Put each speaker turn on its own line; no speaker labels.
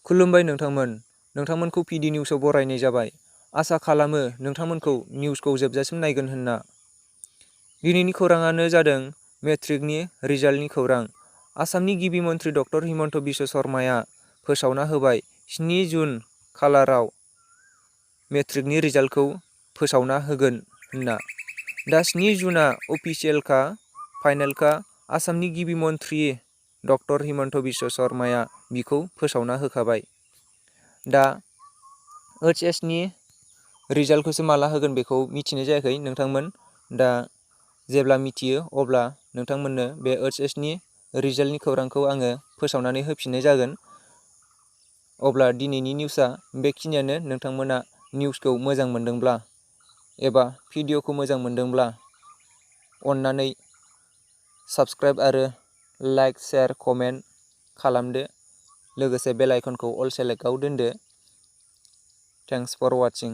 खुलुमबाय नोंथांमोनखौ PD निउसआव बरायनाय जाबाय। आसा खालामो नोंथांमोनखौ निउसखौ जोबजासिम नायगोन होनना। दिनैनि खौराङानो जादों मेट्रिकनि रिजाल्टनि खौरां। आसामनि गिबि मन्थ्रि डक्टर हिमन्त बिश्व शर्माया फोसावना होबाय 7 जुन खालाराव मेट्रिकनि रिजाल्टखौ फोसावना होगोन होनना। दा 7 जुनआ अफिसियेलखा, फाइनेलखा। आसामनि गिबि मन्थ्रि डक्टर हिमन्त बिश्व शर्माया बिखौ फोसावना होखाबाय। दा OHSनि रिजाल्टखौसो माला होगोन बेखौ मिथिनाय जायाखै नोंथांमोन। दा जेब्ला मिथियो अब्ला नोंथांमोननो बे OHSनि रिजाल्टनि खौरांखौ आङो फोसावनानै होफिननाय जागोन। अब्ला दिनैनि निउसआ बेखिनियानो। नोंथांमोना निउसखौ मोजां मोनदोंब्ला एबा भिडिअखौ मोजां मोनदोंब्ला अन्नानै साबस्क्राइब आरो लाइक, शेयार, कमेन्ट खालामदो। लोगोसे बेल आइकनखौ अल सेलेक्टआव दोनदो। Thanks for वाचिं।